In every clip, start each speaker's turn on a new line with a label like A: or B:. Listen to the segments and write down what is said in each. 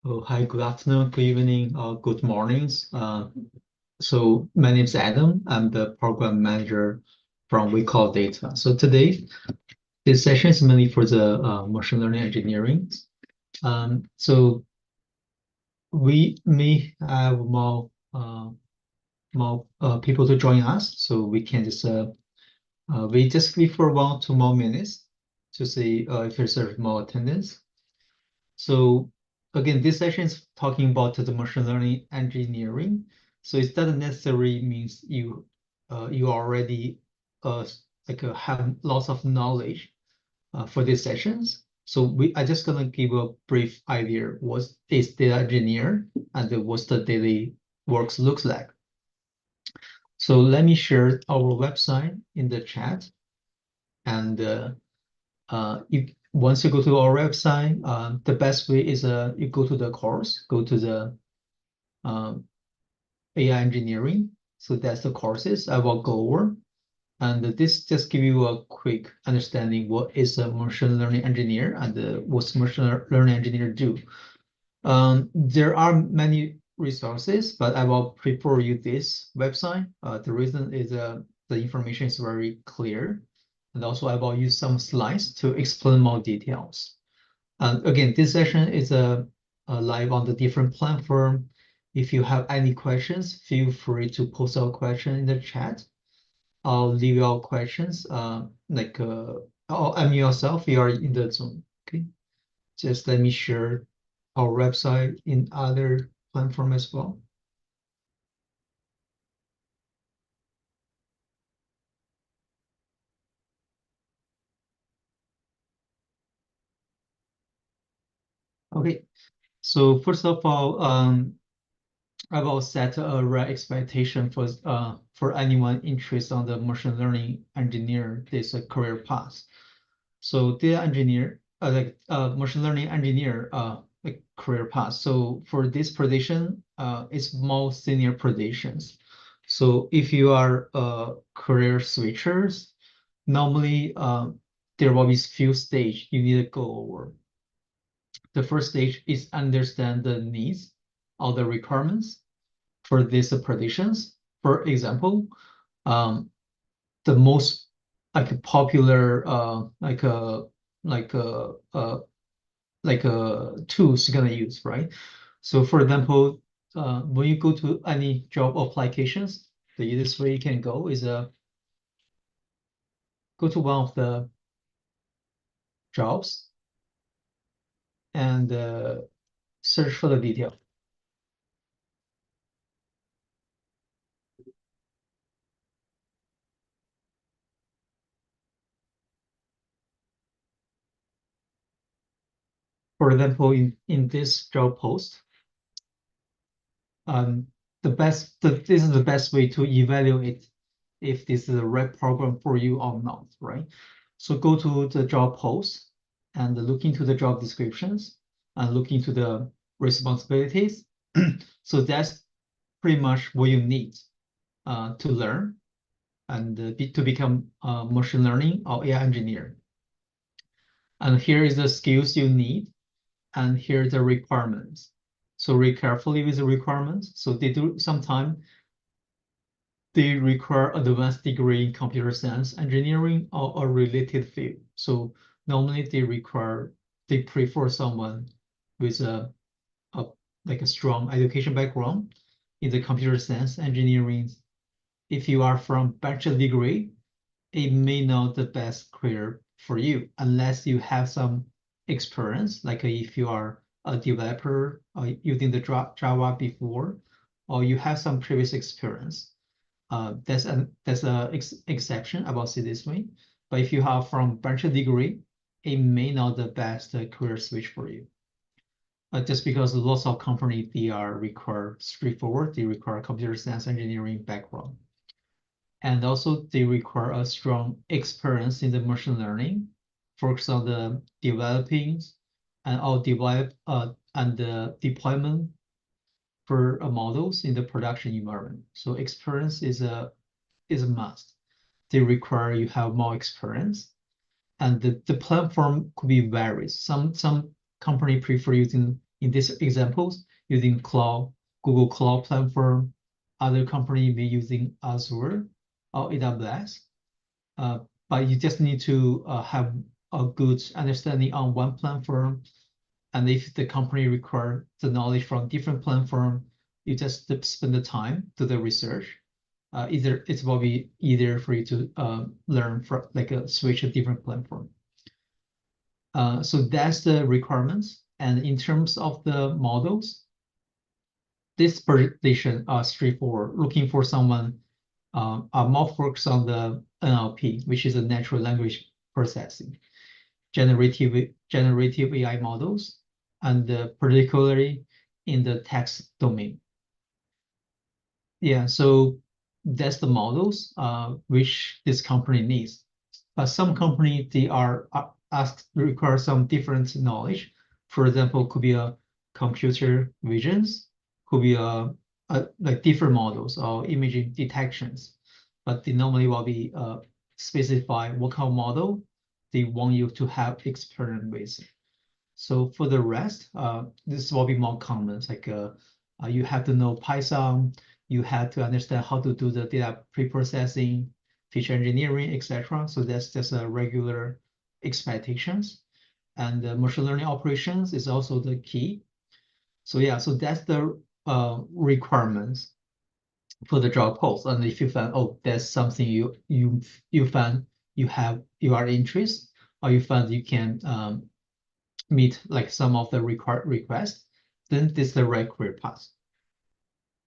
A: Oh, hi, good afternoon, good evening, or good mornings. So my name is Adam. I'm the program manager from We Call Data. So today, this session is mainly for the machine learning engineering. So we may have more people to join us, so we can just wait just for 1 to 2 more minutes to see if there's more attendance. So again, this session is talking about the machine learning engineering. So it doesn't necessarily means you already have lots of knowledge for these sessions. So I just gonna give a brief idea what is data engineer and what's the daily works looks like. So let me share our website in the chat, and once you go to our website, the best way is you go to the course, go to the um, AI engineering. So that's the courses I will go over. And this just give you a quick understanding what is a machine learning engineer and what's machine learning engineer do. There are many resources, but I will prefer you this website. The reason is the information is very clear. And also I will use some slides to explain more details. And again, this session is live on the different platform. If you have any questions, feel free to post our question in the chat. I'll leave your questions or I'm yourself, you are in the Zoom. Okay. Just let me share our website in other platform as well. Okay. So first of all, I will set a right expectation for anyone interested on the machine learning engineer this career path. So data engineer, machine learning engineer, like career path. So for this position, it's more senior positions. So if you are career switchers, normally there will be few stage you need to go over. The first stage is understand the needs or the requirements for these positions. For example, um, the most popular like a uh, tools you're gonna use, right? So for example, when you go to any job applications, the easiest way you can go is go to one of the jobs and search for the detail. For example, in this job post, um, this is the best way to evaluate if this is the right program for you or not, right? So go to the job post and look into the job descriptions and look into the responsibilities. So that's pretty much what you need to learn and to become a machine learning or AI engineer. And here is the skills you need, and here are the requirements. So read carefully with the requirements. So sometimes they require advanced degree in computer science engineering or a related field. So normally they prefer someone with a like a strong education background in the computer science engineering. If you are from bachelor degree, it may not the best career for you unless you have some experience, like if you are a developer using the Java before, or you have some previous experience. That's a exception about say this way. But if you have from bachelor degree, it may not the best career switch for you. Just because lots of companies they are require straightforward, they require computer science engineering background, and also they require a strong experience in the machine learning, focus on the developing and all develop and the deployment for models in the production environment. So experience is a must. They require you have more experience, and the platform could be various. Some company prefer using in these examples, using cloud, Google Cloud Platform, other company may using Azure or AWS. But you just need to have a good understanding on one platform. And if the company require the knowledge from different platform, you just spend the time to the research. Either it will be easier for you to learn from switch a different platform. So that's the requirements. And in terms of the models, this presentation are straightforward, looking for someone are more focused on the NLP, which is a natural language processing, generative AI models, and particularly in the text domain. Yeah, so that's the models which this company needs. But some company, they are require some different knowledge. For example, could be a computer visions, could be like different models or imaging detections. But they normally will be specify what kind of model they want you to have experience with. So for the rest, this will be more common. Like you have to know Python, you have to understand how to do the data pre-processing, feature engineering, etc. So that's just a regular expectations. And machine learning operations is also the key. So yeah, so that's the requirements for the job post. And if you find, oh, that's something you find you are interested, or you find you can meet like some of the required requests, then this is the right career path.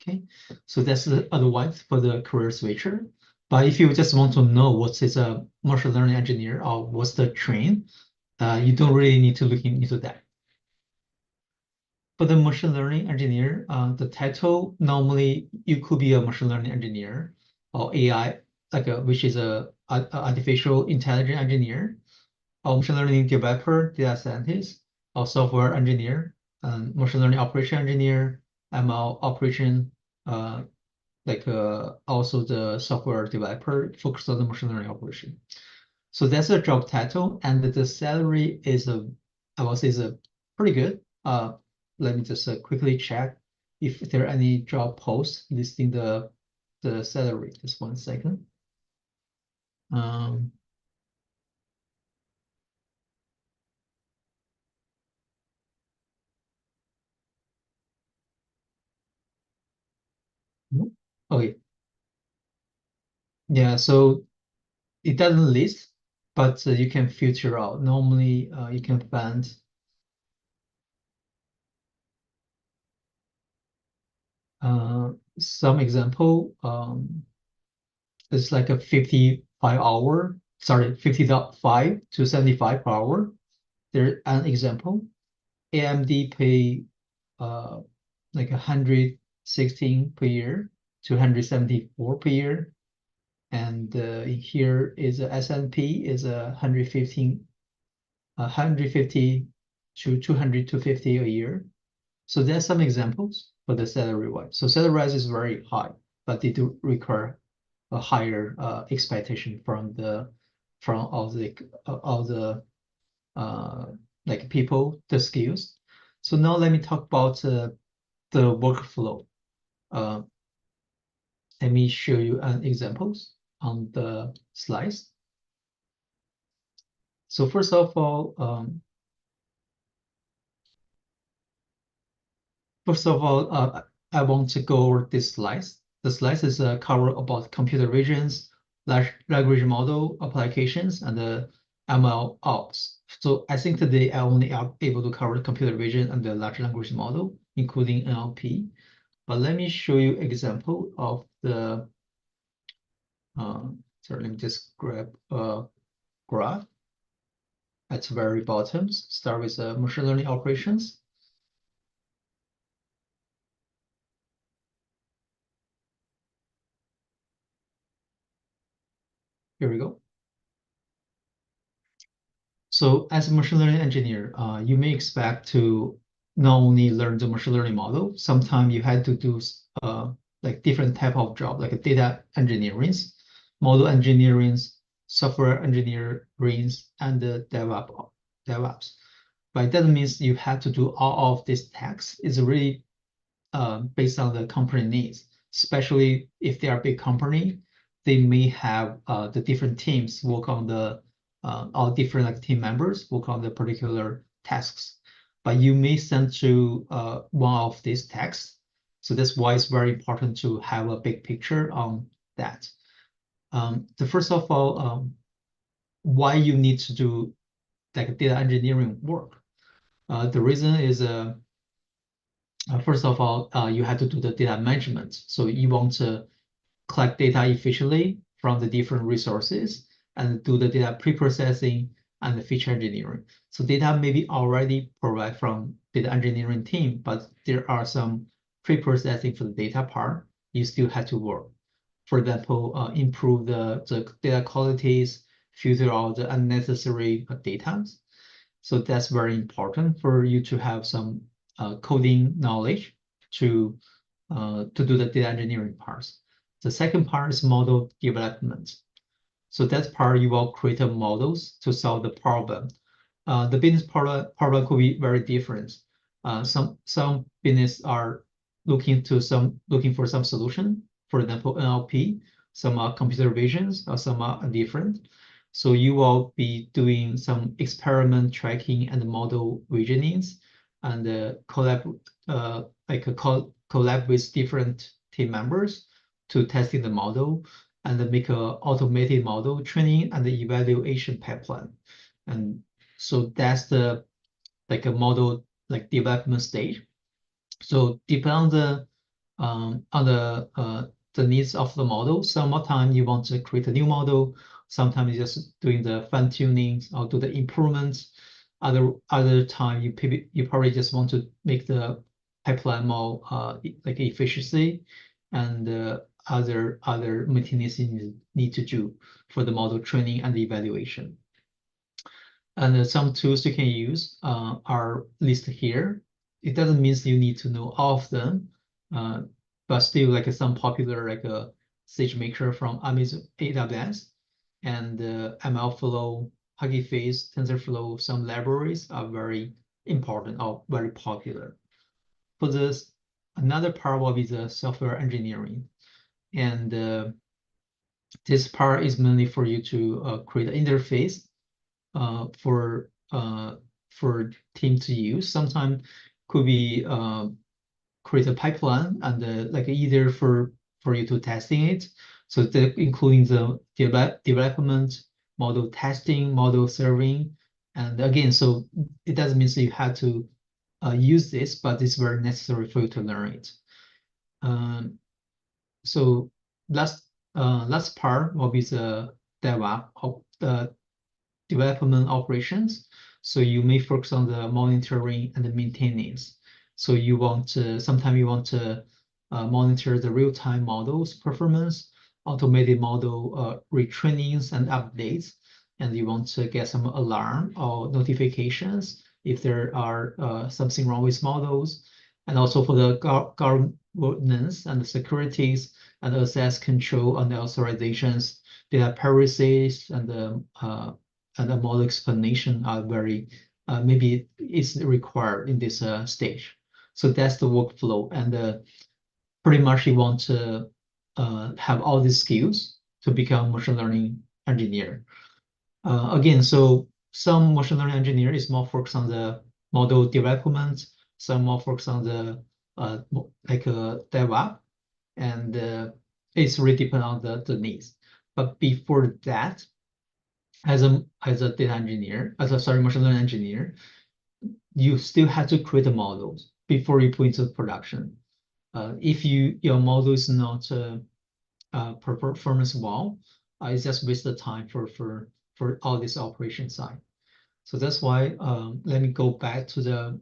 A: Okay, so that's the advice for the career switcher. But if you just want to know what is a machine learning engineer or what's the train, you don't really need to look into that. For the machine learning engineer, the title normally you could be a machine learning engineer or AI, which is a artificial intelligence engineer, or machine learning developer, data scientist, or software engineer, and machine learning operation engineer, ML operation, also the software developer focused on the machine learning operation. So that's a job title, and the salary is I will say is pretty good. Let me just quickly check if there are any job posts listing the salary. Just 1 second. Okay. Yeah, so it doesn't list, but you can filter out. Normally, you can find some example. It's like a 55 to 75 per hour. There's an example. AMD pay like 116 per year to 174 per year. And here is S&P is 150 to 250 a year. So there's some examples for the salary wise. So salary rise is very high, but they do require a higher expectation from all the like people, the skills. So now let me talk about the workflow. Let me show you examples on the slides. So first of all, I want to go over this slides. The slides is cover about computer visions, large language model applications, and the ML ops. So I think today I only are able to cover computer vision and the large language model, including NLP. But let me show you example of the. Sorry, let me just grab a graph at the very bottom. Start with machine learning operations. Here we go. So as a machine learning engineer, you may expect to not only learn the machine learning model, sometimes you had to do like different type of job, like data engineering, model engineering, software engineering, and the DevOps. but it doesn't mean you have to do all of this tasks. It's really based on the company needs, especially if they are a big company, they may have the different teams work on the all different like team members work on the particular tasks. But you may send to one of these tasks. So that's why it's very important to have a big picture on that. The first of all, why you need to do like data engineering work. The reason is first of all, you have to do the data management. So you want to collect data efficiently from the different resources and do the data pre-processing and the feature engineering. So data may be already provided from data engineering team, but there are some pre-processing for the data part. You still have to work. For example, improve the data qualities, filter out the unnecessary data. So that's very important for you to have some coding knowledge to do the data engineering parts. The second part is model development. So that part you will create models to solve the problem. The business problem could be very different. Some business are looking for some solution. For example, NLP. Some are computer visions, or some are different. So you will be doing some experiment tracking and model visionings, and collab with different team members to testing the model and then make a automated model training and the evaluation pipeline. And so that's the like a model like development stage. So depending on the needs of the model, sometimes you want to create a new model, sometimes you're just doing the fine tuning or do the improvements. Other time you probably just want to make the pipeline more like efficiency, and other maintenance you need to do for the model training and the evaluation. And some tools you can use are listed here. It doesn't mean you need to know all of them, but still like some popular like a SageMaker from Amazon AWS and MLflow, Hugging Face, TensorFlow, some libraries are very important or very popular. For this, another part will be the software engineering. And this part is mainly for you to create an interface for team to use. Sometimes could be create a pipeline and like either for you to testing it. So that including the development, model testing, model serving, and again, so it doesn't mean that you have to use this, but it's very necessary for you to learn it. So last part will be the DevOps of the development operations. So you may focus on the monitoring and the maintenance. So you want to sometimes you want to monitor the real-time models performance, automated model retrainings and updates, and you want to get some alarm or notifications if there are something wrong with models, and also for the governance and the securities and access control and the authorizations, data privacies and the model explanation are very maybe is required in this stage. So that's the workflow, and pretty much you want to have all these skills to become machine learning engineer. Again, so some machine learning engineer is more focused on the model development, some more focused on the DevOps, and it's really depend on the needs. But before that, as a data engineer, machine learning engineer, you still have to create the models before you put into production. If your model is not performance well, it's just waste the time for all this operation side. So that's why let me go back to the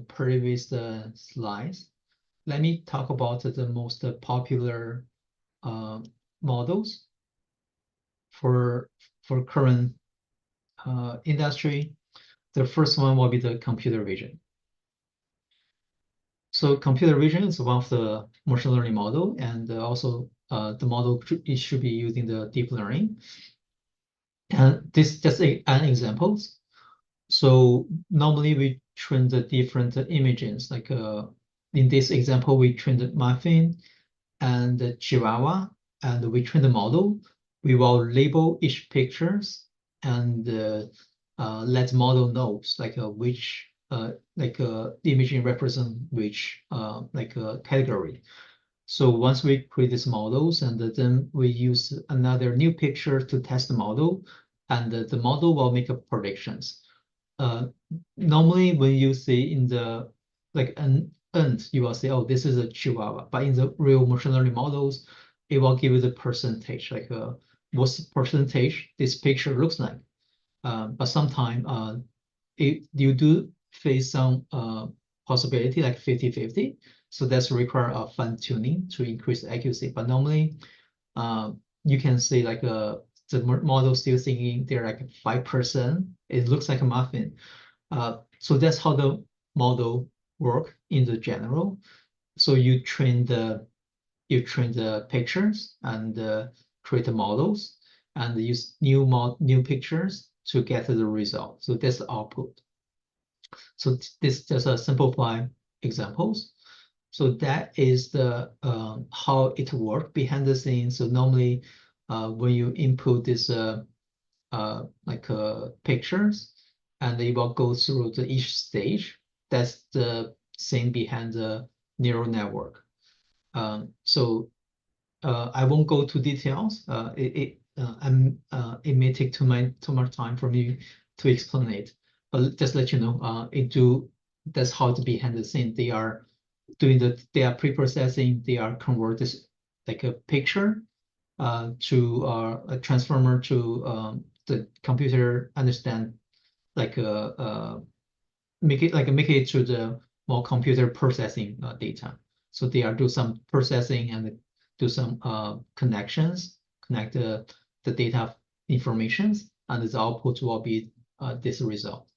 A: previous slides. Let me talk about the most popular models for current industry. The first one will be the computer vision. So computer vision is one of the machine learning model, and also the model it should be using the deep learning. And this just an example. So normally we train the different images, like in this example, we trained the muffin and the chihuahua, and we train the model. We will label each pictures and let model knows like which the imaging represent which category. So once we create these models, and then we use another new picture to test the model, and the model will make up predictions. Uh, Normally, when you see in the an ant, you will say, "Oh, this is a Chihuahua." But in the real machine learning models, it will give you the percentage, like what percentage this picture looks like. But sometimes you do face some possibility like 50-50. So that's require a fine tuning to increase the accuracy. But normally, you can see like the model still thinking they're like 5%. It looks like a muffin. So that's how the model work in the general. So you train the pictures and create the models and use new pictures to get the result. So that's the output. So this just a simplified examples. So that is the how it works behind the scenes. So normally, when you input this pictures, and it will go through each stage. That's the thing behind the neural network. So I won't go to details. It may take too much time for me to explain it. But just let you know, that's how to behind the scene. They are pre-processing. They are convert this like a picture to a transformer to the computer understand like make it to the more computer processing data. So they are do some processing and do some connect the data informations, and the output will be this result.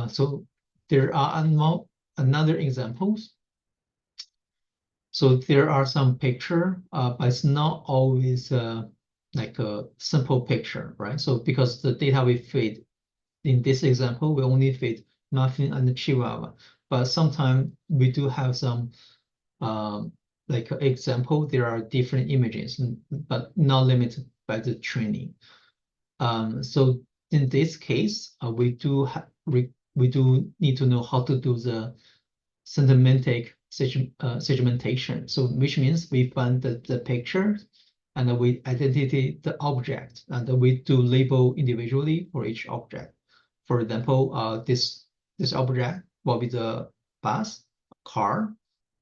A: So there are another examples. So there are some picture, but it's not always like a simple picture, right? So because the data we feed in this example, we only feed muffin and chihuahua, but sometimes we do have some like example, there are different images, but not limited by the training. So in this case, we do need to know how to do the semantic segmentation. So which means we find the picture and we identify the object and we do label individually for each object. For example, this object will be the bus, car,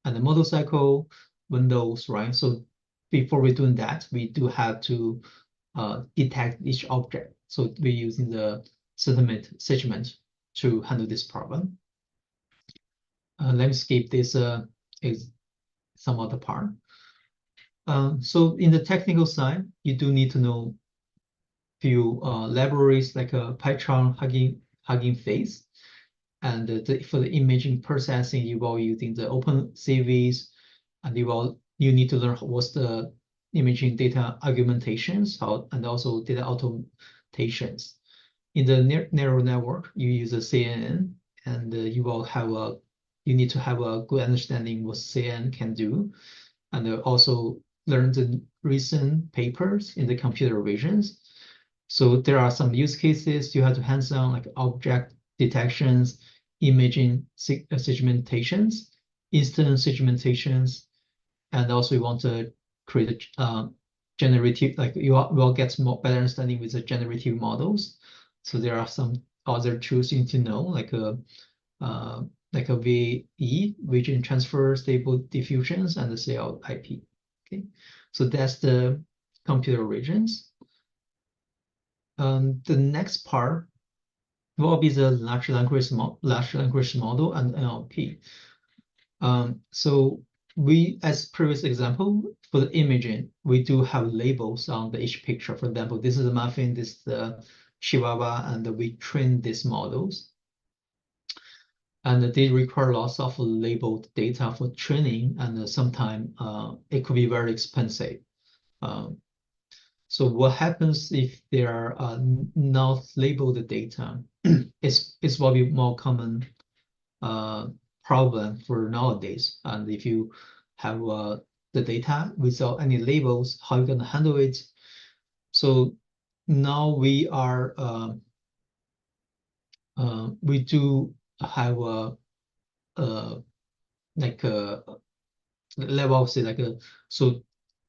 A: and the motorcycle, windows, right? So before we doing that, we do have to detect each object. So we're using the segment to handle this problem. Let me skip this is some other part. So in the technical side, you do need to know few libraries like PyCharm, Hugging Face, and for the imaging processing, you will using the OpenCVs, and you need to learn what's the imaging data argumentations, and also data automations. In the neural network, you use a CNN, and you need to have a good understanding what CNN can do, and also learn the recent papers in the computer visions. So there are some use cases you have to hands-on, like object detections, imaging segmentations, instance segmentations, and also you want to create a generative, like you will get more better understanding with the generative models. So there are some other tools you need to know, like a VE, region transfer, stable diffusions, and the CLIP. Okay, so that's the computer regions. The next part will be the large language model and NLP. So as previous example, for the imaging, we do have labels on each picture. For example, this is a muffin, this is the chihuahua, and we train these models. And they require lots of labeled data for training, and sometimes it could be very expensive. So what happens if there are not labeled data? It's probably more common problem for nowadays. And if you have the data without any labels, how you gonna handle it? So now we do have like a level of say like a so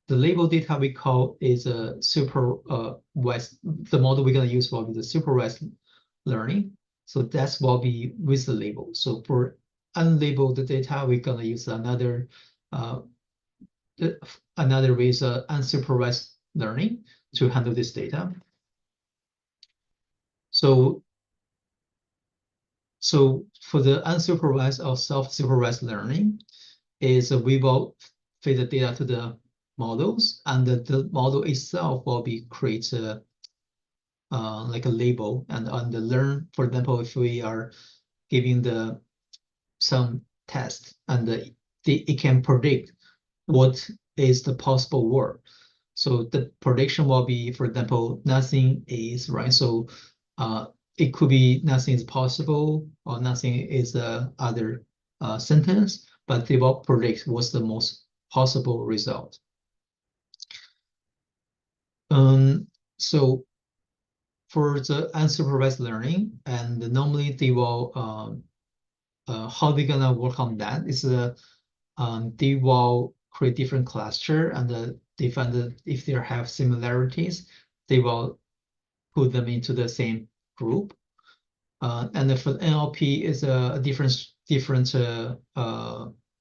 A: the label data we call is a supervised. The model we're gonna use will be the supervised learning. So that's what be with the label. So for unlabeled data, we're gonna use another way is unsupervised learning to handle this data. So for the unsupervised or self-supervised learning, is we will feed the data to the models, and the model itself will be create like a label and on the learn. For example, if we are giving some test and it can predict what is the possible word. So the prediction will be, for example, nothing is, right? So it could be nothing is possible or nothing is other sentence, but they will predict what's the most possible result. So for the unsupervised learning, and normally they will how they gonna work on that is they will create different cluster and they find that if they have similarities, they will put them into the same group. And for NLP is a different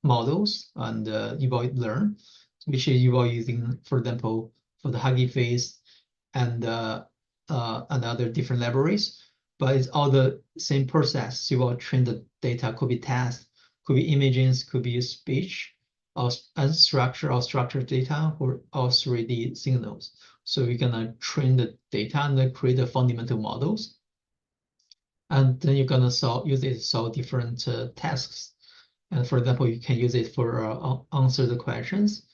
A: models and you will learn, which you are using, for example, for the Hugging Face and other different libraries. But it's all the same process. You will train the data, could be text, could be images, could be speech, or unstructured or structured data, or 3D signals. So you're gonna train the data and then create the fundamental models. And then you're gonna use it to solve different tasks. And for example, you can use it for answer the questions,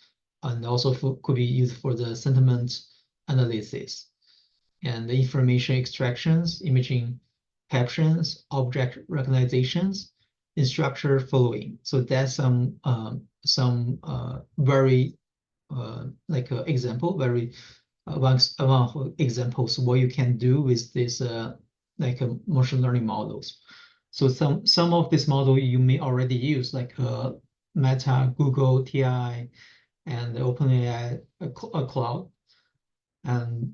A: and also could be used for the sentiment analysis and the information extractions, imaging captions, object recognitions, instructor following. So that's some very like example, very one examples what you can do with this like machine learning models. So some of this model you may already use, like Meta, Google, TI, and OpenAI Cloud. And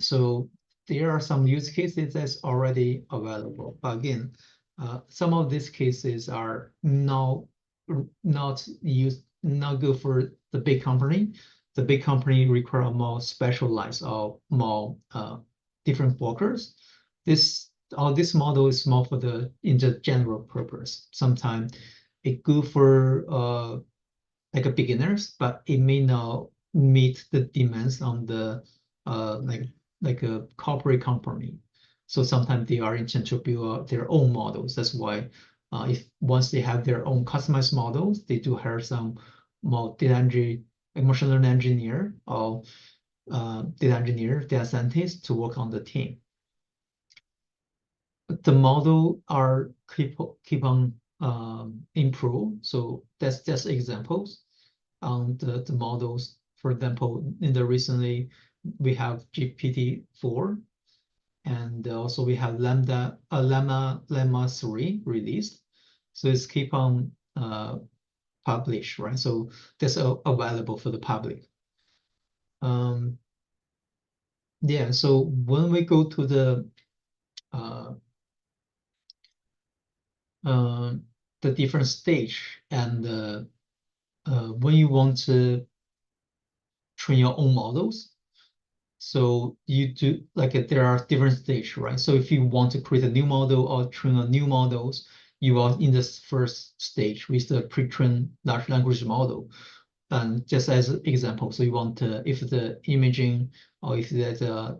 A: so there are some use cases that's already available. But again, some of these cases are not good for the big company. The big company require more specialized or more different workers. This model is more for the general purpose. Sometimes it good for like a beginners, but it may not meet the demands on the like a corporate company. So sometimes they are intend to build their own models. That's why if once they have their own customized models, they do hire some more data engineer, machine learning engineer, or data scientist to work on the team. The model are keep on improve. So that's just examples on the models. For example, in the recently we have GPT-4, and also we have Llama 3 released. So it's keep on published, right? So that's available for the public. Yeah, so when we go to the different stage, and when you want to train your own models, so you do like there are different stages, right? So if you want to create a new model or train a new models, you are in this first stage with the pre-trained large language model. And just as an example, so you want to, if the imaging or if there's a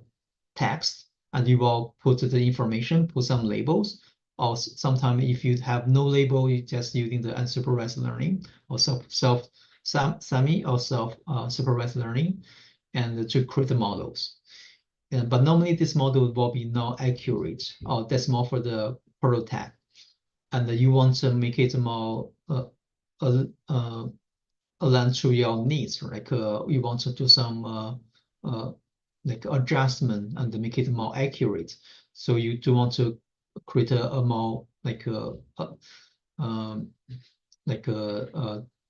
A: text, and you will put the information, put some labels, or sometimes if you have no label, you just using the unsupervised learning or semi or self supervised learning. and to create the models. But normally this model will be not accurate, or that's more for the prototype. And you want to make it more aligned to your needs, like you want to do some like adjustment and make it more accurate. So you do want to create a more like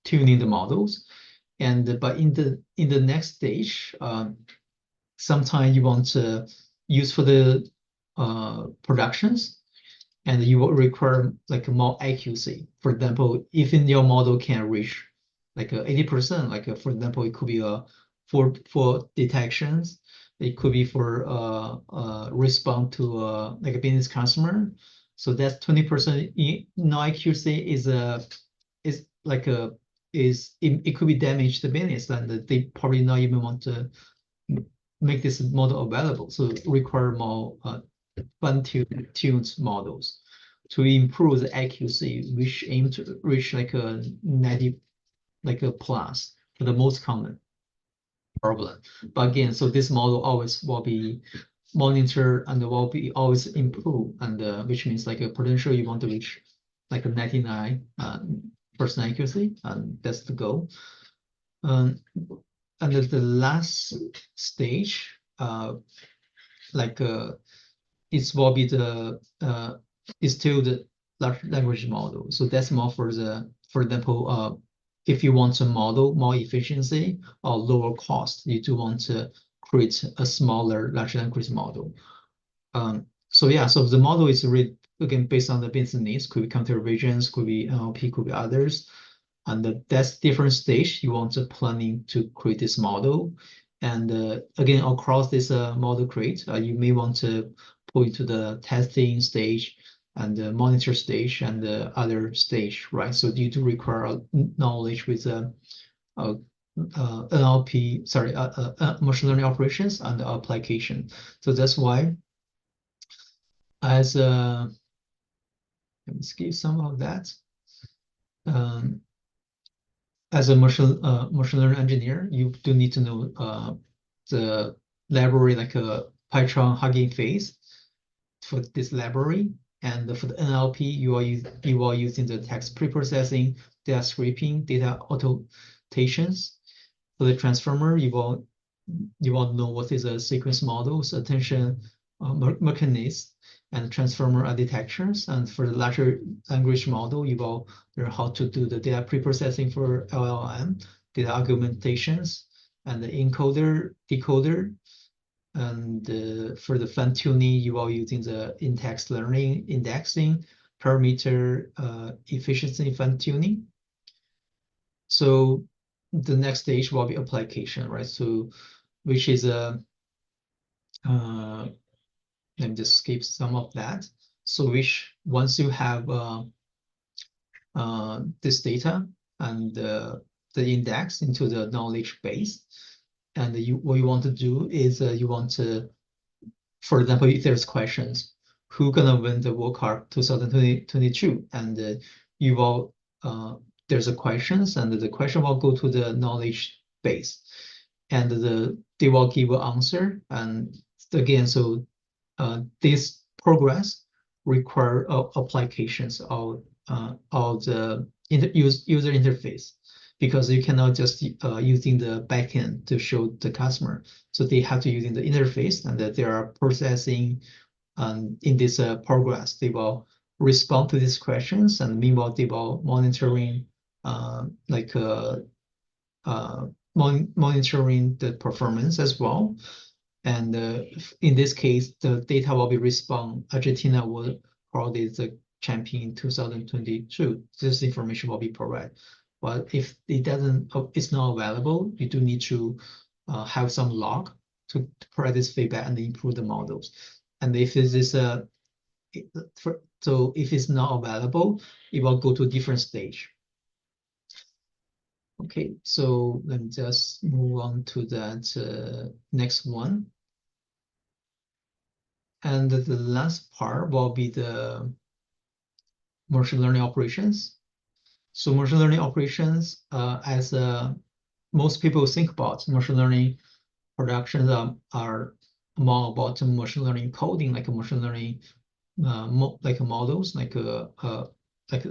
A: tuning the models. And but in the next stage, sometimes you want to use for the productions, and you will require like more accuracy. For example, if in your model can reach like 80%, like for example, it could be for detections, it could be for respond to like a business customer. So that's 20% no accuracy is like it could be damage the business, and they probably not even want to make this model available. So require more fine-tuned models to improve the accuracy, which aim to reach like a 90, like a plus for the most common problem. But again, so this model always will be monitored and will be always improved, and which means like a potential you want to reach like a 99% accuracy, and that's the goal. And the last stage, like it will be the is still the large language model. So that's more for the, for example, if you want to model more efficiency or lower cost, you do want to create a smaller large language model. So yeah, so the model is really again based on the business needs. Could be computer visions, could be NLP, could be others. And that's different stage you want to planning to create this model. And again, across this model create, you may want to put into the testing stage and the monitor stage and the other stage, right? So you do require knowledge with NLP, sorry, machine learning operations and application. So that's why, as let me skip some of that. As a machine learning engineer, you do need to know the library like a Python Hugging Face for this library. And for the NLP, you are using the text preprocessing, data scraping, data annotations. For the transformer, you will know what is a sequence models, attention mechanism, and transformer detections. And for the larger language model, you will learn how to do the data preprocessing for LLM, data argumentations, and the encoder, decoder. And for the fine tuning, you are using the in-text learning, indexing, parameter efficiency fine tuning. So the next stage will be application, right? So which is a let me just skip some of that. So which once you have this data and the index into the knowledge base, and what you want to do is you want to, for example, if there's questions, who gonna win the World Cup 2022, and you will there's a questions, and the question will go to the knowledge base, and they will give an answer. And again, so this progress require applications of the user interface, because you cannot just using the backend to show the customer. So they have to using the interface, and that they are processing in this progress. They will respond to these questions, and meanwhile they will monitoring monitoring the performance as well. And in this case, the data will be respond. Argentina will probably the champion in 2022. This information will be provided. But if it doesn't, it's not available, you do need to have some log to provide this feedback and improve the models. And if this is so if it's not available, it will go to a different stage. Okay, so let me just move on to that next one. And the last part will be the machine learning operations. So machine learning operations, as most people think about machine learning productions are more about machine learning coding, like machine learning models, like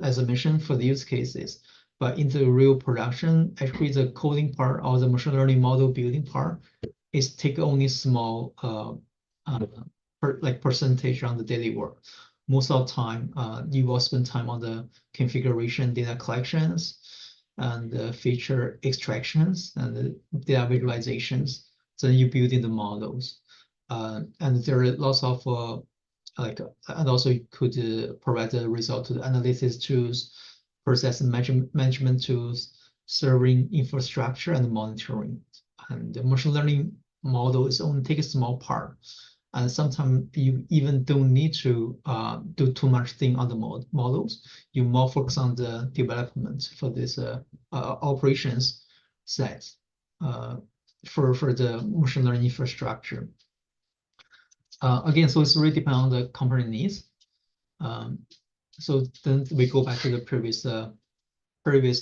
A: as I mentioned for the use cases. But in the real production, actually the coding part or the machine learning model building part is take only small percentage on the daily work. Most of the time, you will spend time on the configuration, data collections, and feature extractions and data visualizations. Then you build in the models, and there are lots of and also you could provide the result to the analysis tools, process management tools, serving infrastructure, and monitoring. And the machine learning model is only take a small part. And sometimes you even don't need to do too much thing on the models. You more focus on the development for this operations sets for the machine learning infrastructure. Again, so it's really depend on the company needs. So then we go back to the previous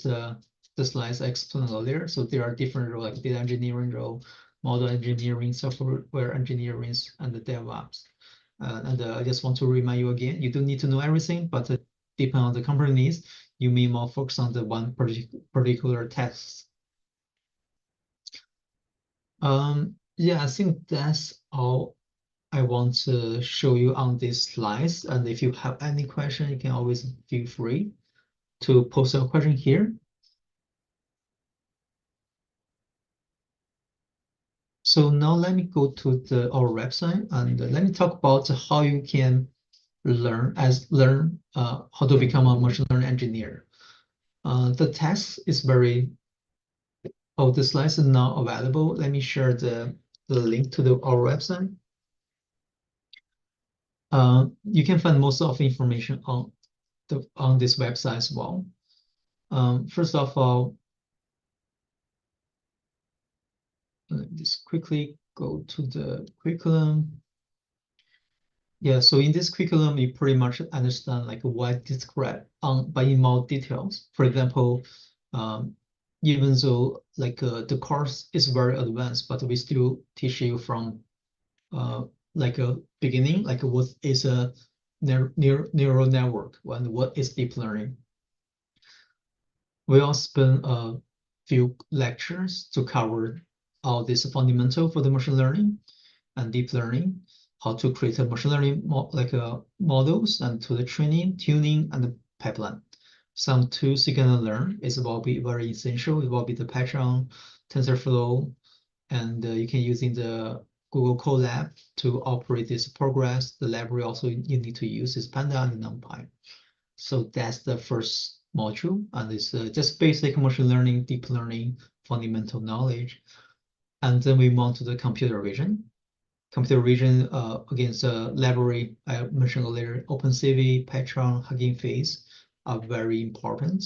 A: the slides I explained earlier. So there are different roles like data engineering role, model engineering, software engineering, and the DevOps. And I just want to remind you again, you don't need to know everything, but depending on the company needs, you may more focus on the one particular task. Yeah, I think that's all I want to show you on these slides. And if you have any question, you can always feel free to post your question here. So now let me go to our website and let me talk about how you can learn how to become a machine learning engineer. The text is the slides are now available. Let me share the link to our website. You can find most of the information on this website as well. First of all, let me just quickly go to the curriculum. Yeah, so in this curriculum, you pretty much understand like what described by in more details. For example, even though like the course is very advanced, but we still teach you from like a beginning, like what is a neural network and what is deep learning. We all spend a few lectures to cover all this fundamental for the machine learning and deep learning, how to create a machine learning models and to the training, tuning, and the pipeline. Some tools you can learn will be very essential. It will be the Python, TensorFlow, and you can use in the Google Colab to operate this progress. The library also you need to use is Panda and NumPy. So that's the first module, and it's just basic machine learning, deep learning, fundamental knowledge. And then we move on to the computer vision. Computer vision, again, the library I mentioned earlier, OpenCV, Python, Hugging Face are very important.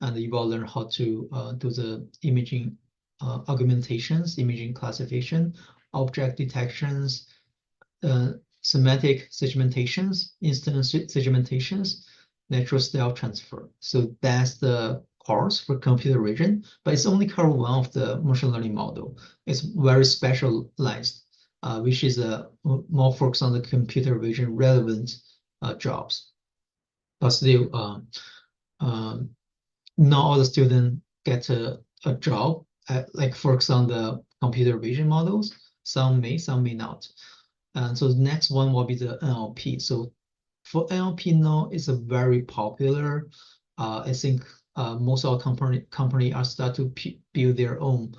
A: And you will learn how to do the imaging augmentations, imaging classification, object detections, semantic segmentations, instance segmentations, natural style transfer. So that's the course for computer vision, but it's only cover one of the machine learning model. It's very specialized, which is more focused on the computer vision relevant jobs. But still, not all the students get a job like focus on the computer vision models. Some may not. And so the next one will be the NLP. So for NLP now, it's a very popular. I think most of our company are start to build their own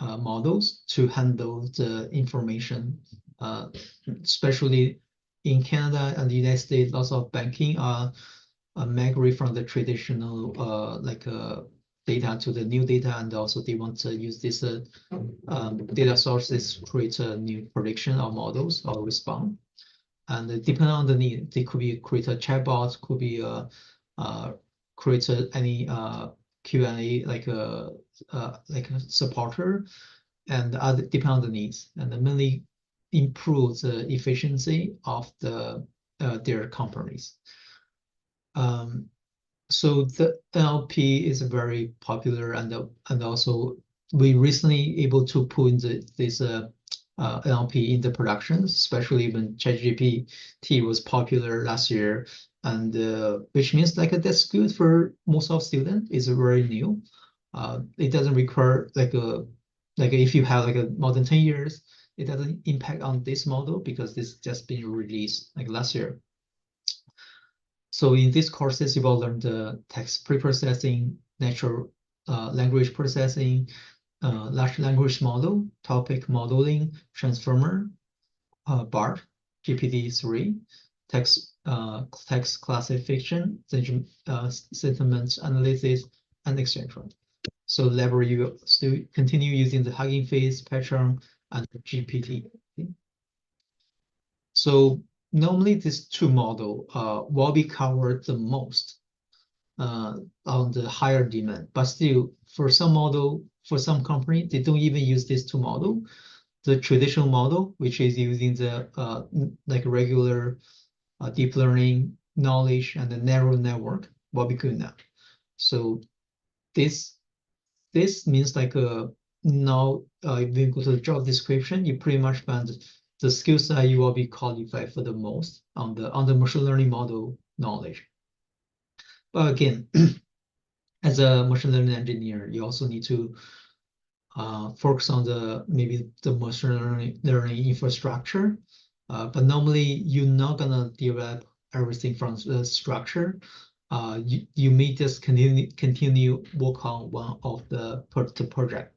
A: models to handle the information, especially in Canada and the United States. Lots of banking are migrate from the traditional data to the new data, and also they want to use this data sources to create a new prediction or models or respond. And depending on the need, they could be create a chatbot, could be create any Q&A like a supporter, and other depending on the needs, and mainly improve the efficiency of their companies. So the NLP is very popular and also we recently able to put in this NLP in the productions, especially when ChatGPT was popular last year, and which means like that's good for most of students. It's very new. It doesn't require like if you have like more than 10 years, it doesn't impact on this model because this just been released like last year. So in these courses, you will learn the text preprocessing, natural language processing, large language model, topic modeling, transformer, BART, GPT-3, text classification, sentiment analysis, and etc. So leverage you still continue using the Hugging Face, Patron, and GPT. So normally these two model will be covered the most on the higher demand, but still for some model, for some company, they don't even use these two model. The traditional model, which is using the like regular deep learning knowledge and the narrow network, will be good enough. So this means like now if you go to the job description, you pretty much find the skill set you will be qualified for the most on the machine learning model knowledge. But again, as a machine learning engineer, you also need to focus on maybe the machine learning infrastructure. But normally you're not gonna develop everything from the structure. You may just continue work on one of the project,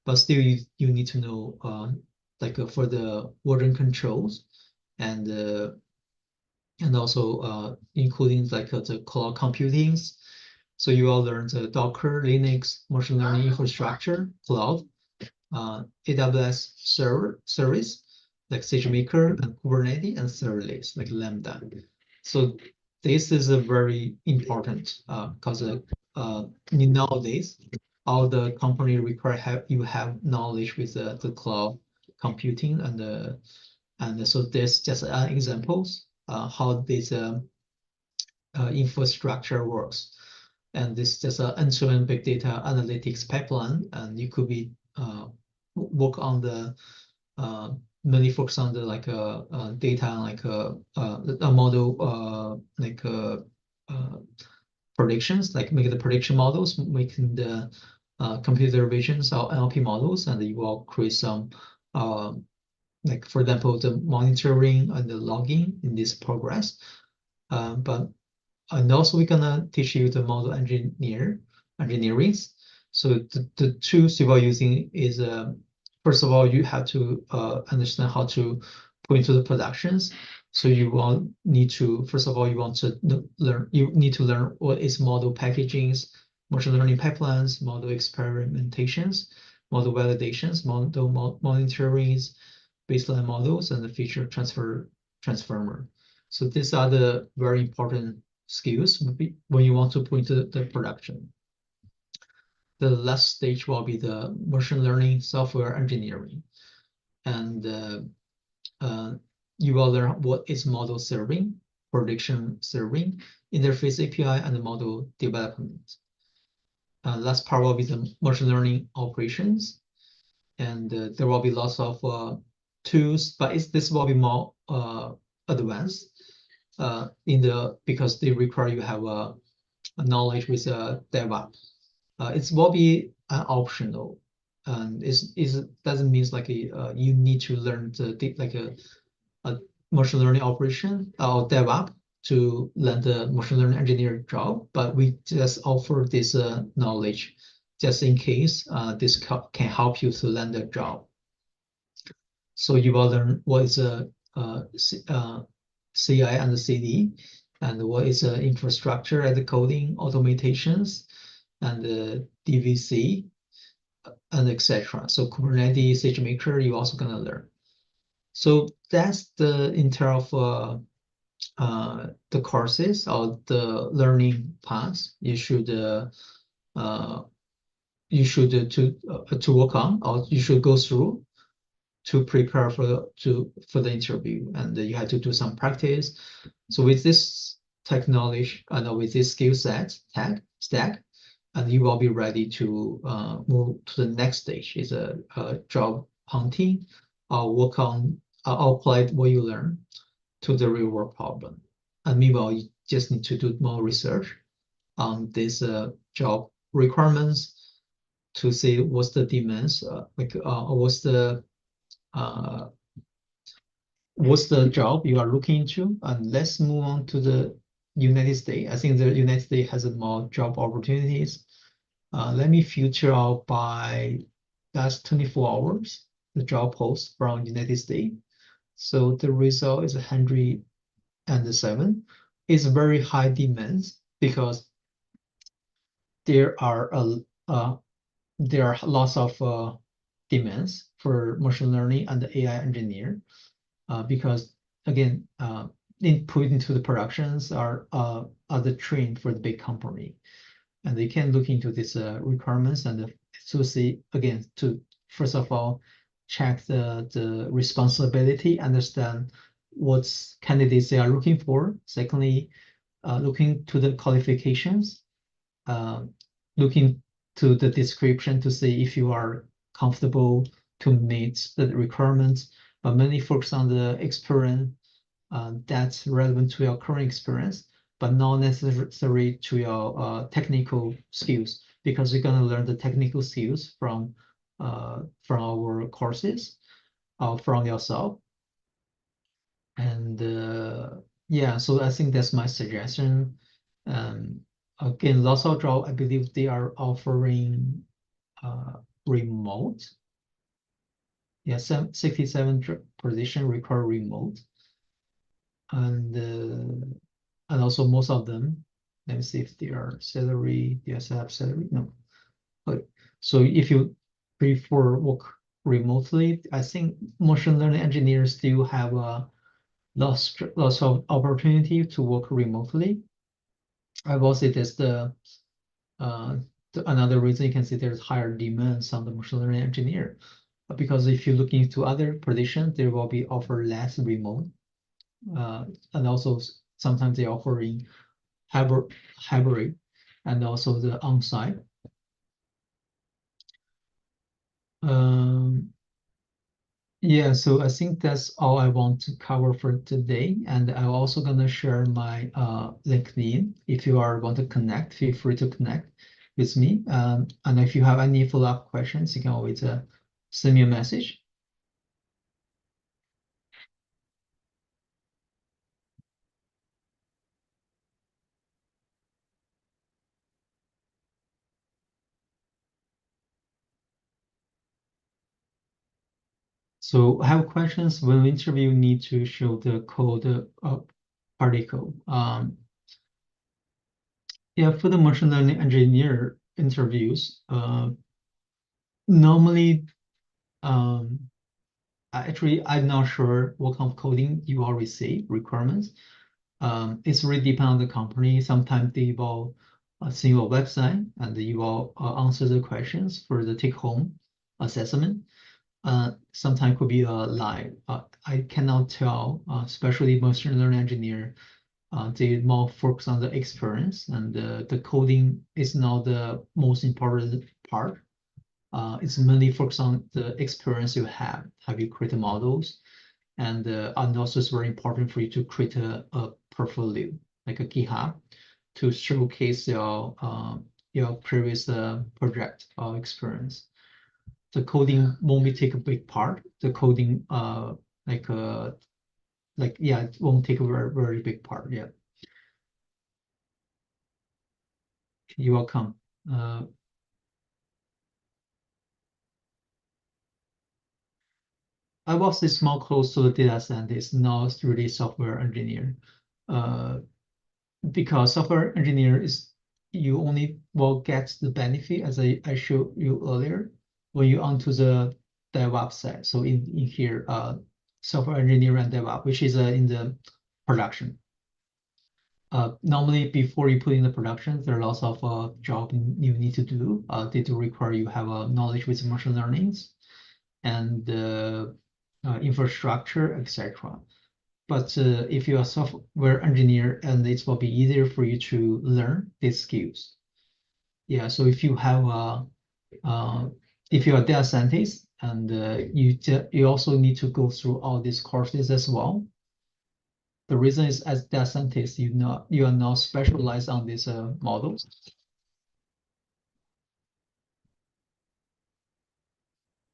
A: but still you need to know like for the version controls and also including like the cloud computings. So you all learn the Docker, Linux, machine learning infrastructure, cloud, AWS service like SageMaker and Kubernetes, and serverless like Lambda. So this is a very important because nowadays all the company require you have knowledge with the cloud computing and so this just examples how this infrastructure works. And this is just an end-to-end big data analytics pipeline, and you could be work on the mainly focus on the like data like a model like predictions, like making the prediction models, making the computer visions or NLP models, and you will create some like for example the monitoring and the logging in this progress. And also we're gonna teach you the model engineering. So the tools you are using is first of all you have to understand how to put into the productions. So you will need to first of all you need to learn what is model packagings, machine learning pipelines, model experimentations, model validations, model monitorings, baseline models, and the feature transformer. So these are the very important skills when you want to put into the production. The last stage will be the machine learning software engineering. And you will learn what is model serving, prediction serving, interface API, and the model development. Last part will be the machine learning operations. And there will be lots of tools, but this will be more advanced because they require you have a knowledge with DevOps. It will be optional, and it doesn't mean like you need to learn like a machine learning operation or DevOps to land the machine learning engineer job. But we just offer this knowledge just in case this can help you to land a job. So you will learn what is a CI and the CD, and what is infrastructure as coding, automations, and the DVC, and etc. So Kubernetes, SageMaker, you're also gonna learn. So that's the entire of the courses or the learning paths you should to work on, or you should go through to prepare for the interview, and you have to do some practice. So with this technology and with this skill set stack, and you will be ready to move to the next stage, is a job hunting, work on, apply what you learn to the real world problem. And meanwhile, you just need to do more research on this job requirements to see what's the demands, what's the job you are looking into. And let's move on to the United States. I think the United States has more job opportunities. Let me filter out by last 24 hours, the job post from United States. So the result is 107. It's very high demands because there are lots of demands for machine learning and the AI engineer, because again, input into the productions are the train for the big company, and they can look into these requirements and to see again, to first of all check the responsibility, understand what's candidates they are looking for. Secondly, looking to the qualifications, looking to the description to see if you are comfortable to meet the requirements, but mainly focus on the experience that's relevant to your current experience, but not necessary to your technical skills, because you're going to learn the technical skills from our courses, from yourself. And yeah, so I think that's my suggestion. Again, lots of jobs, I believe they are offering remote. Yeah, 67 position require remote. And also most of them, let me see if they are salary, yes, I have salary, no. Okay. So if you prefer work remotely, I think machine learning engineers still have lots of opportunity to work remotely. I will say that's another reason you can see there's higher demands on the machine learning engineer, because if you look into other positions, there will be offer less remote, and also sometimes they offering hybrid, and also the on-site. Yeah, so I think that's all I want to cover for today. And I'm also gonna share my LinkedIn. If you want to connect, feel free to connect with me. And if you have any follow-up questions, you can always send me a message. So I have questions. When we interview, you need to show the code particle. Yeah, for the machine learning engineer interviews, normally, actually, I'm not sure what kind of coding you will receive requirements. It's really depend on the company. Sometimes they will send you a website and you will answer the questions for the take-home assessment. Sometimes could be live. I cannot tell, especially machine learning engineer, they more focus on the experience, and the coding is not the most important part. It's mainly focused on the experience you have. Have you created models? And also it's very important for you to create a portfolio, like a GitHub, to showcase your previous project or experience. The coding won't take a big part. The coding yeah, it won't take a very big part. Yeah. You're welcome. I was a small close to the data scientist, not really software engineer. Because software engineer is, you only will get the benefit, as I showed you earlier, when you onto the DevOps side. So in here, software engineer and DevOps, which is in the production. Normally, before you put in the production, there are lots of job you need to do. They do require you have a knowledge with machine learnings and infrastructure, etc. But if you're a software engineer, and it will be easier for you to learn these skills. Yeah, so if you have if you're a data scientist and you also need to go through all these courses as well. The reason is as data scientist, you are not specialized on these models.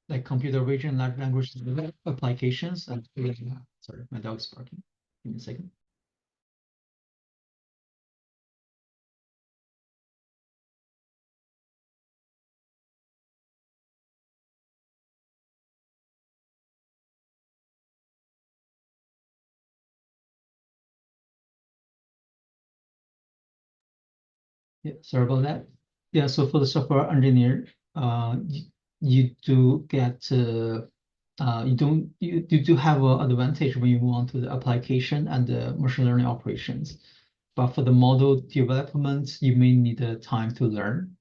A: Like computer vision, large language applications. And sorry, my dog's barking. Give me a second. Yeah, sorry about that. Yeah, so for the software engineer, you do get you do have an advantage when you move on to the application and the machine learning operations. But for the model development, you may need time to learn.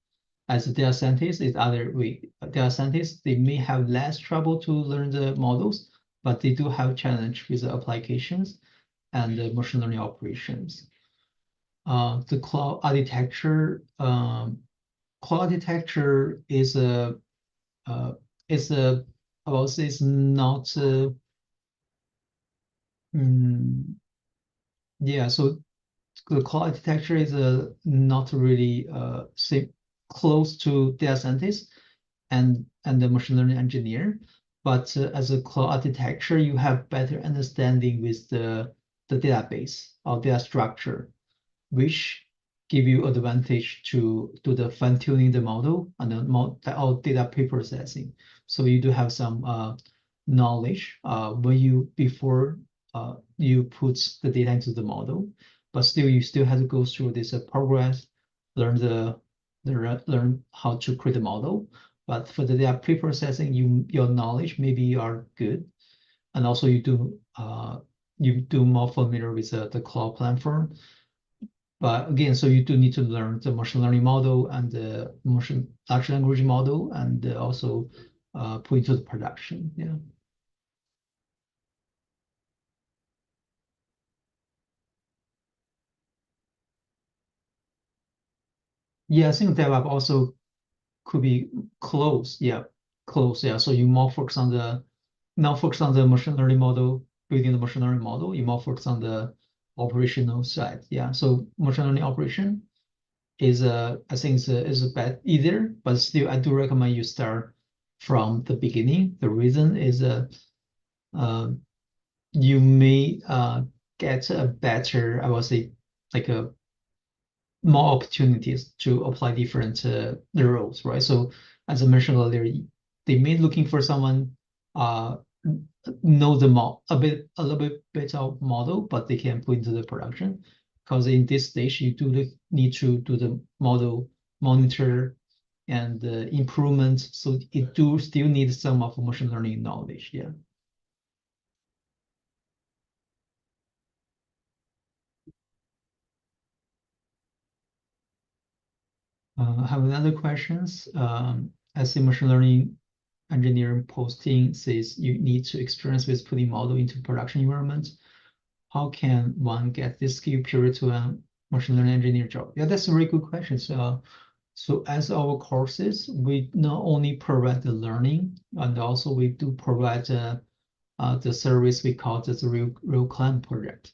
A: As a data scientist, it's other way. Data scientists, they may have less trouble to learn the models, but they do have challenge with the applications and the machine learning operations. The cloud architecture, cloud architecture uh, is a I will say it's not yeah. So the cloud architecture is not really say close to data scientist and the machine learning engineer, but as a cloud architecture, you have better understanding with the database or data structure, which give you advantage to do the fine tuning the model and the data pre-processing. So you do have some knowledge when you before you put the data into the model, but still you still have to go through this progress, learn learn how to create a model. But for the data pre-processing, your knowledge maybe you are good, and also you do more familiar with the cloud platform. But again, so you do need to learn the machine learning model and the large language model, and also put into the production. Yeah. Yeah, I think DevOps also could be close. Yeah, close. Yeah. So you more focus on the not focus on the machine learning model, building the machine learning model. You more focus on the operational side. Yeah. So machine learning operation is I think is a bad either, but still I do recommend you start from the beginning. The reason is uh, you may get a better, I will say, like a more opportunities to apply different roles, right? So as I mentioned earlier, they may looking for someone uh know the a little bit of model, but they can put into the production. Because in this stage, you do need to do the model monitor and improvement. So it do still need some of machine learning knowledge. Yeah. I have another questions. I see machine learning engineering posting says you need to experience with putting model into production environment. How can one get this skill period to a machine learning engineer job? Yeah, that's a very good question. So as our courses, we not only provide the learning, and also we do provide the service we call the real client project.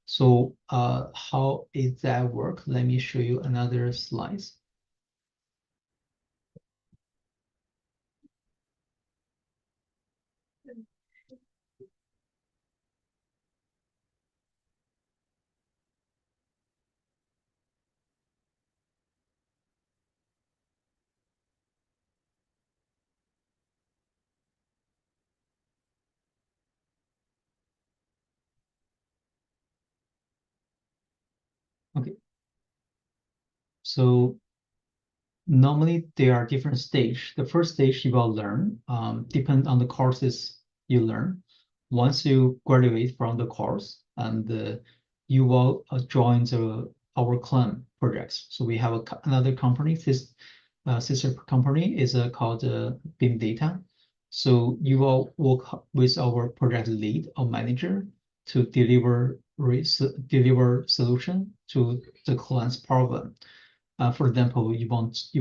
A: So how is that work? Let me show you another slides. Okay, so normally there are different stage. The first stage you will learn, depend on the courses you learn. Once you graduate from the course, and you will join our client projects. So we have another company, this sister company is called Beam Data. So you will work with our project lead or manager to deliver solution to the client's problem. For example, you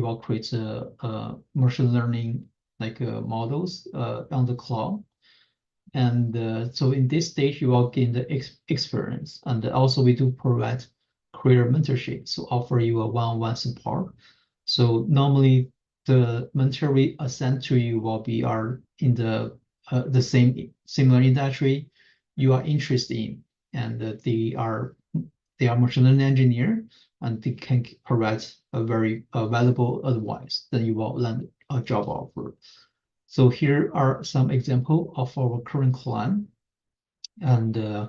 A: will create a machine learning like models on the cloud. And so in this stage, you will gain the experience. And also we do provide career mentorship, so offer you a one-on-one support. So normally the mentor we assign to you will be are in the similar industry you are interested in, and they are machine learning engineer, and they can provide a very valuable advice. Then you will land a job offer. So here are some example of our current client, and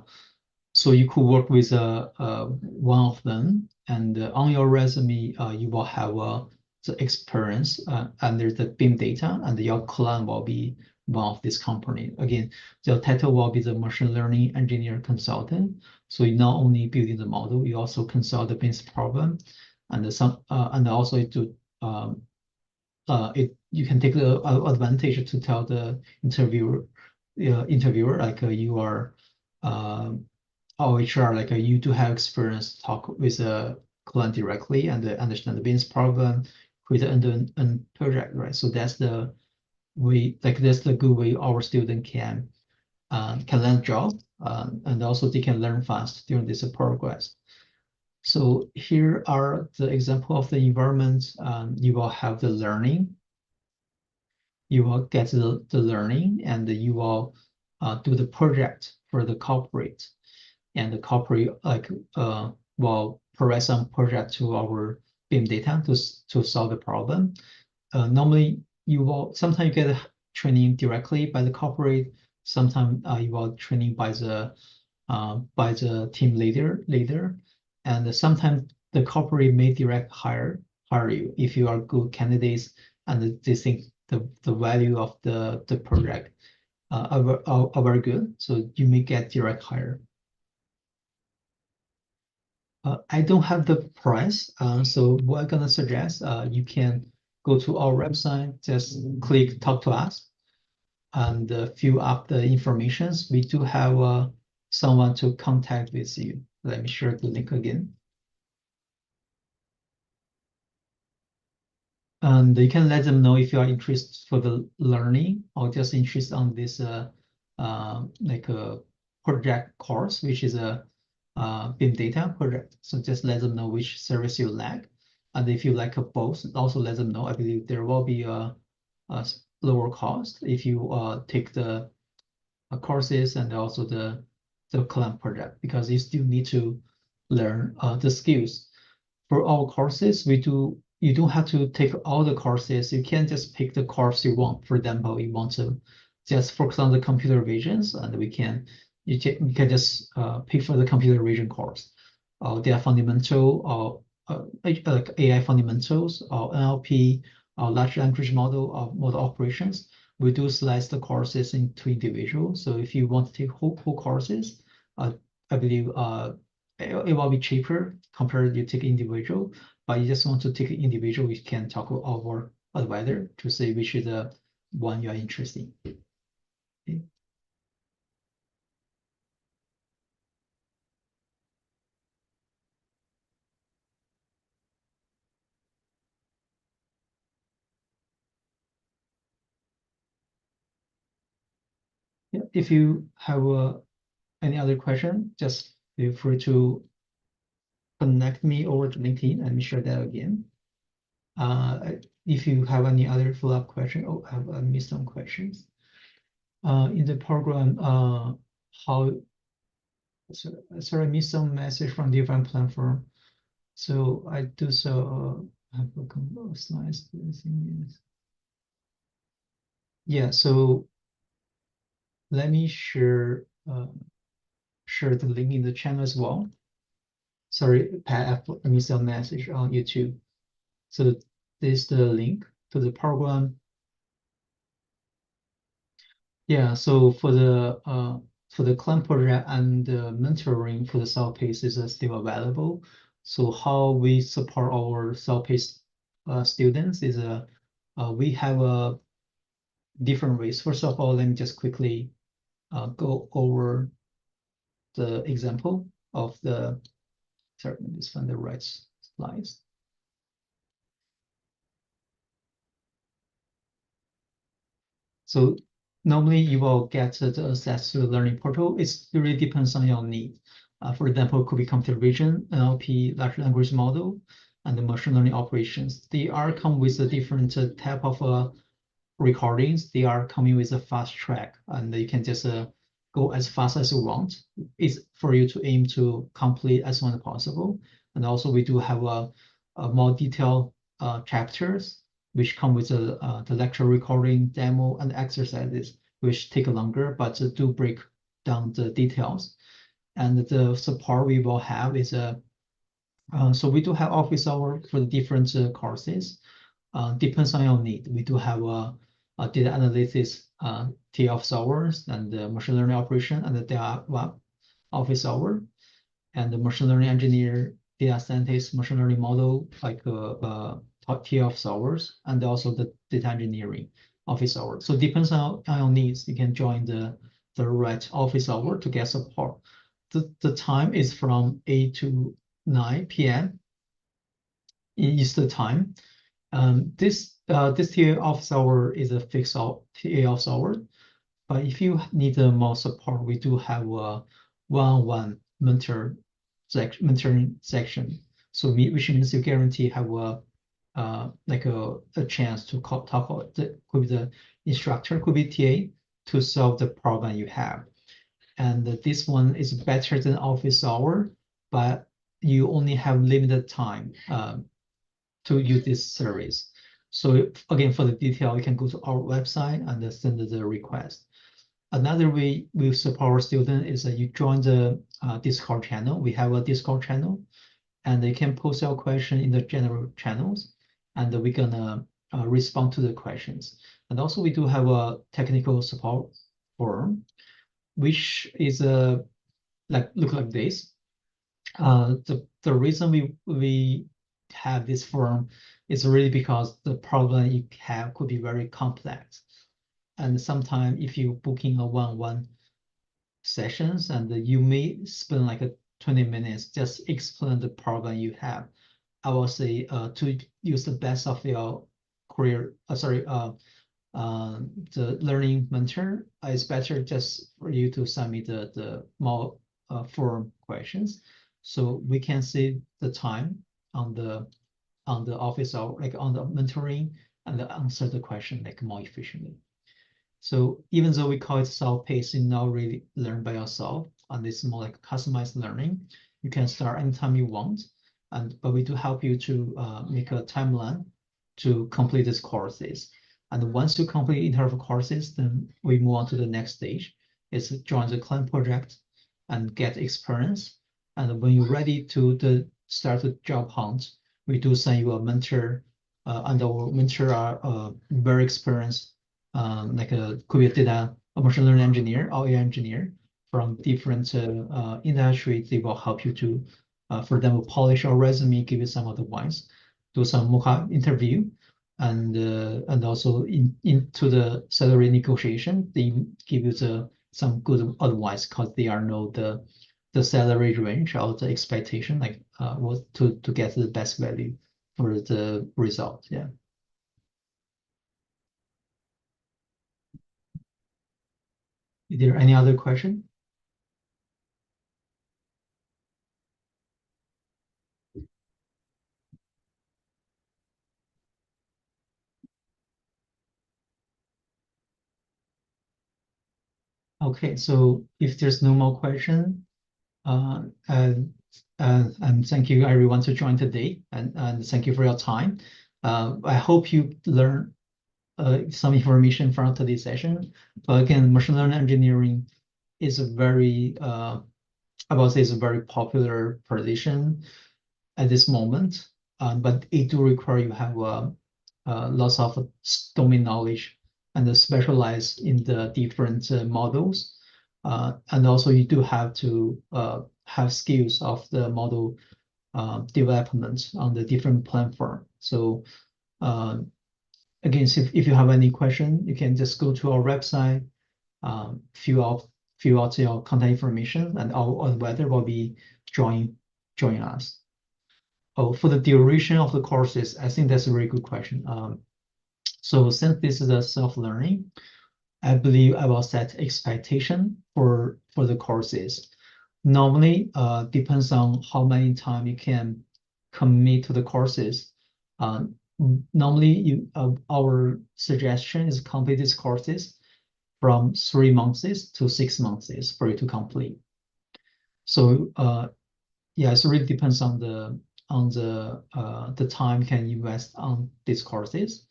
A: so you could work with one of them, and on your resume, you will have the experience under the BIM data, and your client will be one of this company. Again, the title will be the machine learning engineer consultant. So you not only building the model, you also consult the business problem, and also do you can take the advantage to tell the interviewer like you are or HR, like you do have experience talk with a client directly and understand the business problem, create an end project, right? So that's the way, like that's the good way our student can learn job, and also they can learn fast during this progress. So here are the example of the environment. You will have the learning, you will get the learning, and you will do the project for the corporate, and the corporate like will provide some project to our BIM data to solve the problem. Normally, you will sometimes you get training directly by the corporate. Sometimes you will training by the team leader, and sometimes the corporate may direct hire you if you are good candidates and they think the value of the project are very good. So you may get direct hire. I don't have the price, so what I'm gonna suggest, you can go to our website, just click talk to us, and fill up the informations. We do have someone to contact with you. Let me share the link again. And you can let them know if you are interested for the learning or just interested on this like a project course, which is a BIM data project. So just let them know which service you like. And if you like both, also let them know. I believe there will be a lower cost if you take the courses and also the client project, because you still need to learn the skills. For our courses, you don't have to take all the courses. You can just pick the course you want. For example, you want to just focus on the computer visions, and you can just pick for the computer vision course. They are fundamental or like AI fundamentals or NLP or large language model or model operations. We do slice the courses into individual. So if you want to take whole courses, I believe it will be cheaper compared to you take individual. But you just want to take individual, we can talk with our advisor to say which is the one you are interested in. Okay. Yeah. If you have any other question, just feel free to connect me over to LinkedIn. Let me share that again. If you have any other follow-up question, I missed some questions. In the program, sorry, I missed some message from the event platform. So I do so have a couple of slides. Yeah, so let me share the link in the channel as well. Sorry, Pat, I missed a message on YouTube. So this is the link to the program. Yeah, so for the client project and the mentoring for the self-paced is still available. So how we support our self-paced students is we have different ways. First of all, let me just quickly go over the example of the, sorry, let me just find the right slides. So normally you will get the access to the learning portal. It really depends on your need. For example, it could be computer vision, NLP, large language model, and the machine learning operations. They are come with a different type of recordings. They are coming with a fast track, and you can just go as fast as you want. It's for you to aim to complete as soon as possible. And also we do have a more detailed chapters which come with the lecture recording, demo, and exercises, which take longer, but do break down the details. And the support we will have is so we do have office hour for the different courses. Depends on your need. We do have a data analysis TF hours and the machine learning operation and the data web office hour, and the machine learning engineer, data scientist, machine learning model like TF hours, and also the data engineering office hour. So depends on your needs. You can join the right office hour to get support. The time is from 8 to 9 p.m. in Eastern time. This TA office hour is a fixed TA office hour, but if you need more support, we do have a one-on-one mentoring section. So which means you guarantee have like a chance to talk with the instructor, could be TA, to solve the problem you have. And this one is better than office hour, but you only have limited time to use this service. So again, for the detail, you can go to our website and send the request. Another way we support our student is that you join the Discord channel. We have a Discord channel, and they can post your question in the general channels, and we're gonna respond to the questions. And also we do have a technical support forum, which is look like this. The reason we have this forum is really because the problem you have could be very complex. And sometimes if you booking a one-on-one sessions, and you may spend like 20 minutes just explain the problem you have. I will say to use the best of your career, the learning mentor, it's better just for you to send me the more forum questions, so we can save the time on the office hour, like on the mentoring, and answer the question like more efficiently. So even though we call it self-paced, you now really learn by yourself, and it's more like customized learning. You can start anytime you want, but we do help you to make a timeline to complete these courses. And once you complete interval courses, then we move on to the next stage. Is join the client project and get experience. And when you're ready to start the job hunt, we do send you a mentor, and our mentor are very experienced, like could be a machine learning engineer or AI engineer from different industries. They will help you to, for example, polish your resume, give you some advice, do some mock interview, and also into the salary negotiation, they give you some good advice because they are know the salary range or the expectation, like what to get the best value for the result. Yeah. Is there any other question? Okay, so if there's no more question, and thank you everyone to join today, and thank you for your time. I hope you learn some information from today's session. But again, machine learning engineering is a very, I would say, is a very popular position at this moment. But it do require you have lots of domain knowledge and specialize in the different models. And also you do have to have skills of the model development on the different platform. So again, if you have any question, you can just go to our website, fill out your contact information, and our advisor will be join us. Oh, for the duration of the courses, I think that's a very good question. So since this is a self-learning, I believe I will set expectation for the courses. Normally, depends on how many time you can commit to the courses. Normally, our suggestion is complete these courses from 3 months to 6 months for you to complete. So yeah, it really depends on the time you can invest on these courses.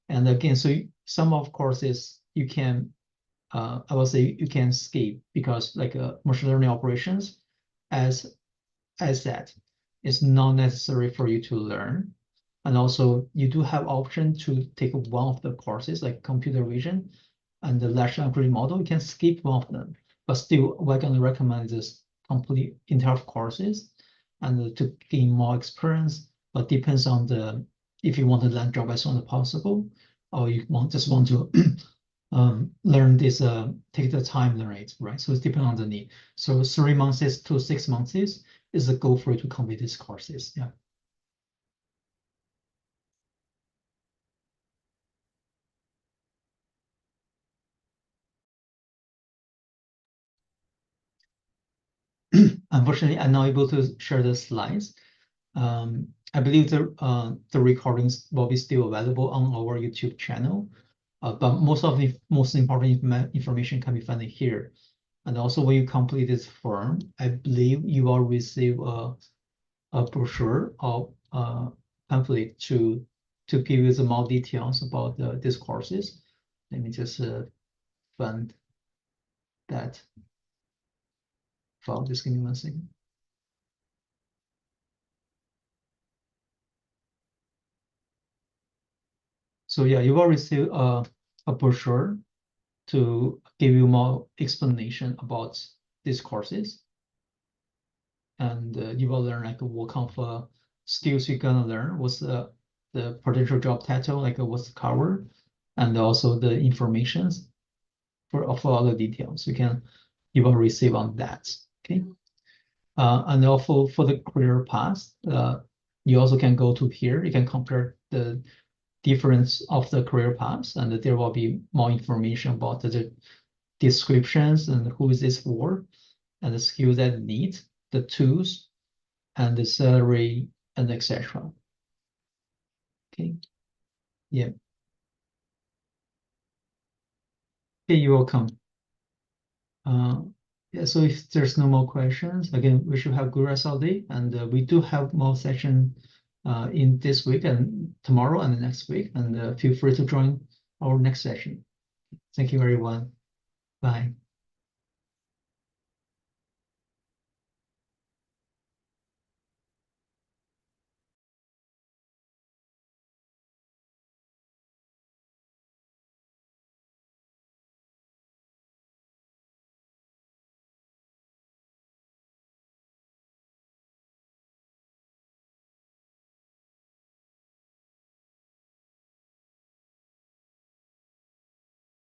A: And again, so some of courses you can I will say you can skip because like machine learning operations as that is not necessary for you to learn. And also you do have option to take one of the courses like computer vision and the large language model. You can skip one of them, but still we're going to recommend this complete entire courses and to gain more experience. But depends on the if you want to land job as soon as possible, or you just want to learn this, take the time learn it, right? So it's depending on the need. So 3 months to 6 months is a goal for you to complete these courses. Yeah. Unfortunately, I'm not able to share the slides. I believe the recordings will be still available on our YouTube channel, but most of the most important information can be found here. And also, when you complete this form, I believe you will receive a brochure or pamphlet to give you the more details about these courses. Let me just find that file. Just give me 1 second. So yeah, you will receive a brochure to give you more explanation about these courses. And you will learn like what kind of skills you're gonna learn, what's the potential job title, like what's covered, and also the informations for all the details you will receive on that. Okay. And also for the career path, you also can go to here. You can compare the difference of the career paths, and there will be more information about the descriptions and who is this for, and the skills that need, the tools, and the salary, and etc. Okay. Yeah. Okay, you're welcome. Yeah, so if there's no more questions, again, we should have good rest of the day. And we do have more session in this week and tomorrow and the next week. And feel free to join our next session. Thank you, everyone. Bye.